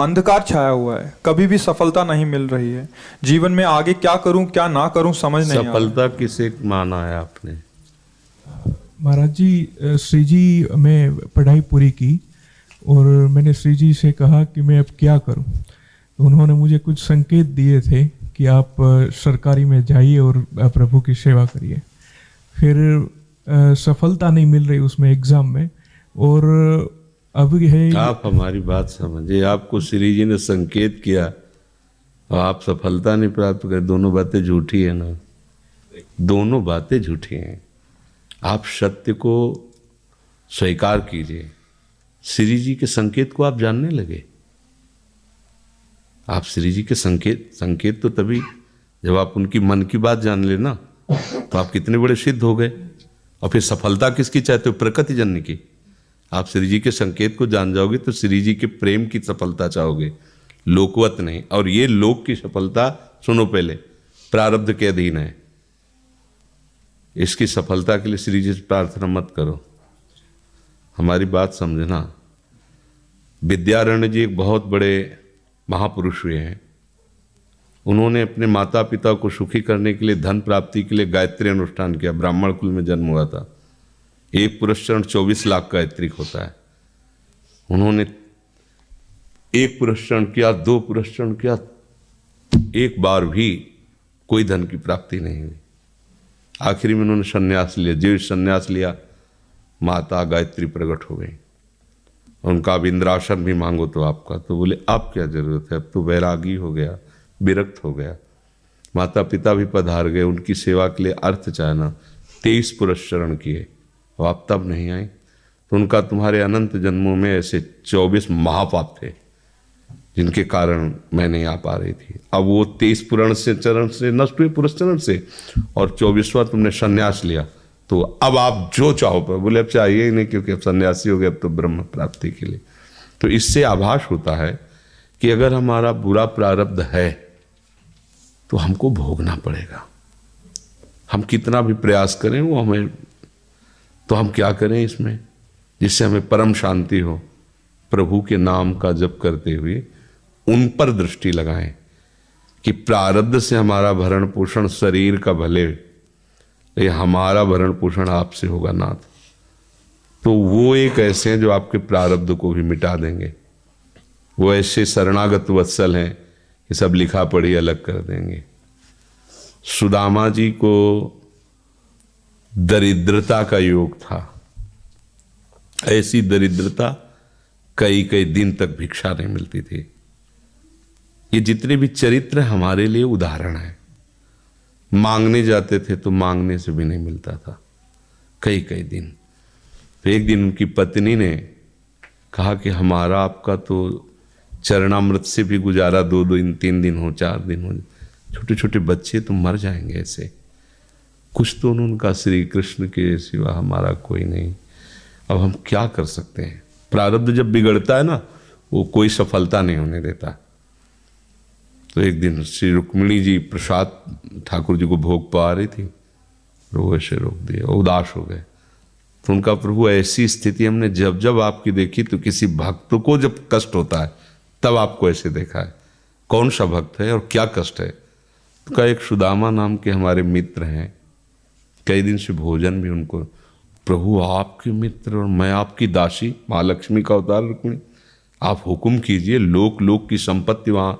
अंधकार छाया हुआ है, कभी भी सफलता नहीं मिल रही है। जीवन में आगे क्या करूं क्या ना करूं समझ नहीं आ रहा। सफलता किसे माना है आपने? महाराज जी, श्री जी मैं पढ़ाई पूरी की और मैंने श्री जी से कहा कि मैं अब क्या करूं। तो उन्होंने मुझे कुछ संकेत दिए थे कि आप सरकारी में जाइए और प्रभु की सेवा करिए। फिर सफलता नहीं मिल रही उसमें एग्ज़ाम में, और अब है। आप हमारी बात समझिए, आपको श्री जी ने संकेत किया और आप सफलता नहीं प्राप्त कर, दोनों बातें झूठी है ना, दोनों बातें झूठी हैं। आप सत्य को स्वीकार कीजिए। श्री जी के संकेत को आप जानने लगे। आप श्री जी के संकेत तो तभी जब आप उनकी मन की बात जान लेना, तो आप कितने बड़े सिद्ध हो गए। और फिर सफलता किसकी चाहते हो? प्रकृति जन्य की। आप श्री जी के संकेत को जान जाओगे तो श्री जी के प्रेम की सफलता चाहोगे, लोकवत नहीं। और ये लोक की सफलता, सुनो पहले, प्रारब्ध के अधीन है। इसकी सफलता के लिए श्री जी से प्रार्थना मत करो। हमारी बात समझना। विद्यारण्य जी एक बहुत बड़े महापुरुष हुए हैं। उन्होंने अपने माता पिता को सुखी करने के लिए, धन प्राप्ति के लिए गायत्री अनुष्ठान किया। ब्राह्मण कुल में जन्म हुआ था। एक पुरस्चरण 24 लाख गायत्री होता है। उन्होंने एक पुरस्चरण किया, 2 पुरस्चरण किया, एक बार भी कोई धन की प्राप्ति नहीं हुई। आखिरी में उन्होंने संन्यास लिया। जो संन्यास लिया, माता गायत्री प्रकट हो गई। उनका अब इंद्रासन भी मांगो तो आपका, तो बोले अब क्या जरूरत है, अब तो वैरागी हो गया, विरक्त हो गया। माता पिता भी पधार गए, उनकी सेवा के लिए अर्थ चाहना। 23 पुरस्चरण किए और आप तब नहीं आए, तो उनका तुम्हारे अनंत जन्मों में ऐसे 24 महापाप थे जिनके कारण मैं नहीं आ पा रही थी। अब वो 23 पुराण से चरण से नष्ट हुए, पुरस्चरण से, और 24वां तुमने संन्यास लिया। तो अब आप जो चाहो पर, बोले अब चाहिए ही नहीं, क्योंकि अब सन्यासी हो गए, अब तो ब्रह्म प्राप्ति के लिए। तो इससे आभास होता है कि अगर हमारा बुरा प्रारब्ध है तो हमको भोगना पड़ेगा। हम कितना भी प्रयास करें वो हमें, तो हम क्या करें इसमें जिससे हमें परम शांति हो? प्रभु के नाम का जप करते हुए उन पर दृष्टि लगाएं कि प्रारब्ध से हमारा भरण पोषण शरीर का भले, ये हमारा भरण पोषण आपसे होगा नाथ। तो वो एक ऐसे हैं जो आपके प्रारब्ध को भी मिटा देंगे। वो ऐसे शरणागत वत्सल हैं कि सब लिखा पढ़ी अलग कर देंगे। सुदामा जी को दरिद्रता का योग था। ऐसी दरिद्रता, कई कई दिन तक भिक्षा नहीं मिलती थी। ये जितने भी चरित्र हमारे लिए उदाहरण है। मांगने जाते थे तो मांगने से भी नहीं मिलता था, कई कई दिन। तो एक दिन उनकी पत्नी ने कहा कि हमारा आपका तो चरणामृत से भी गुजारा 2 दिन 3 दिन हो, 4 दिन हो, छोटे छोटे बच्चे तो मर जाएंगे ऐसे। कुछ तो उनका श्री कृष्ण के सिवा हमारा कोई नहीं, अब हम क्या कर सकते हैं? प्रारब्ध जब बिगड़ता है ना, वो कोई सफलता नहीं होने देता। तो एक दिन श्री रुक्मिणी जी प्रसाद ठाकुर जी को भोग पा रही थी, वो ऐसे रोक दिया, उदास हो गए। तो उनका प्रभु ऐसी स्थिति हमने जब जब आपकी देखी, तो किसी भक्त को जब कष्ट होता है तब आपको ऐसे देखा है। कौन सा भक्त है और क्या कष्ट है? तो का एक सुदामा नाम के हमारे मित्र हैं, कई दिन से भोजन भी उनको, प्रभु आपके मित्र और मैं आपकी दासी, महालक्ष्मी का अवतार रुक्मिणी, आप हुक्म कीजिए, लोक लोक की संपत्ति वहां।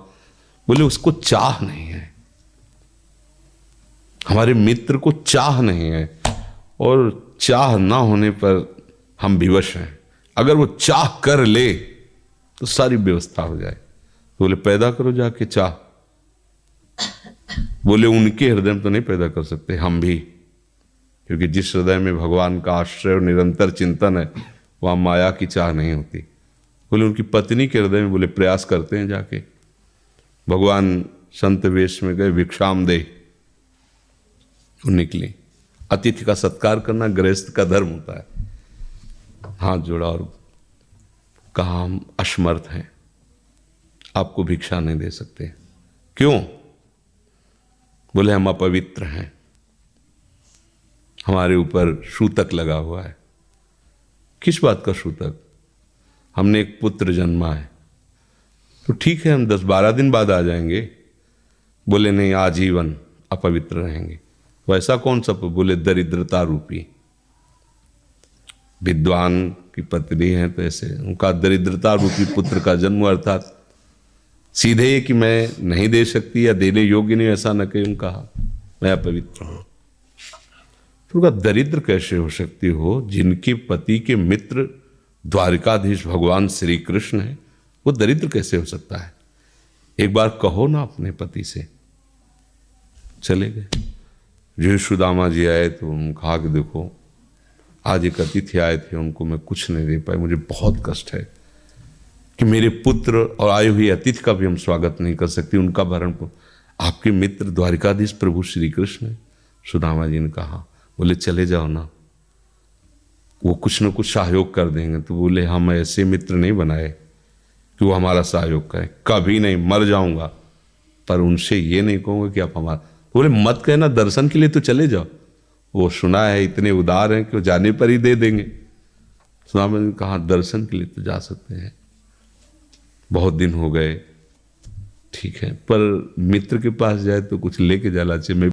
बोले उसको चाह नहीं है, हमारे मित्र को चाह नहीं है, और चाह ना होने पर हम विवश हैं। अगर वो चाह कर ले तो सारी व्यवस्था हो जाए। तो बोले पैदा करो जाके चाह। बोले उनके हृदय में तो नहीं पैदा कर सकते, हम भी, क्योंकि जिस हृदय में भगवान का आश्रय और निरंतर चिंतन है वहां माया की चाह नहीं होती। बोले उनकी पत्नी के हृदय में, बोले प्रयास करते हैं जाके। भगवान संत वेश में गए, भिक्षाम दे, वो निकली। अतिथि का सत्कार करना गृहस्थ का धर्म होता है। हाथ जोड़ा और कहा हम असमर्थ हैं, आपको भिक्षा नहीं दे सकते। क्यों? बोले हम अपवित्र हैं, हमारे ऊपर सूतक लगा हुआ है। किस बात का सूतक? हमने एक पुत्र जन्मा है। तो ठीक है, हम 10-12 दिन बाद आ जाएंगे। बोले नहीं, आजीवन अपवित्र रहेंगे। तो ऐसा कौन सा? बोले दरिद्रता रूपी। विद्वान की पत्नी है तो ऐसे उनका दरिद्रता रूपी पुत्र का जन्म, अर्थात सीधे ये कि मैं नहीं दे सकती या देने योग्य नहीं, ऐसा न कहीं कहा, मैं अपवित्र हूं। तो उनका दरिद्र कैसे हो सकती हो? जिनके पति के मित्र द्वारिकाधीश भगवान श्री कृष्ण है, वो दरिद्र कैसे हो सकता है? एक बार कहो ना अपने पति से। चले गए। जो सुदामा जी आए तो उन्होंने कहा कि देखो, आज एक अतिथि आए थे, उनको मैं कुछ नहीं दे पाई, मुझे बहुत कष्ट है कि मेरे पुत्र और आए हुए अतिथि का भी हम स्वागत नहीं कर सकते, उनका भरण। आपके मित्र द्वारिकाधीश प्रभु श्री कृष्ण है। सुदामा जी ने कहा, बोले चले जाओ ना, वो कुछ न कुछ सहयोग कर देंगे। तो बोले हम ऐसे मित्र नहीं बनाए कि वो हमारा सहयोग करें, कभी नहीं, मर जाऊंगा, पर उनसे ये नहीं कहूँगा कि आप हमारा। बोले मत कहना, दर्शन के लिए तो चले जाओ, वो सुना है इतने उदार हैं कि वो जाने पर ही दे देंगे। सुदामा ने कहा दर्शन के लिए तो जा सकते हैं, बहुत दिन हो गए, ठीक है, पर मित्र के पास जाए तो कुछ लेके जाना चाहिए। मैं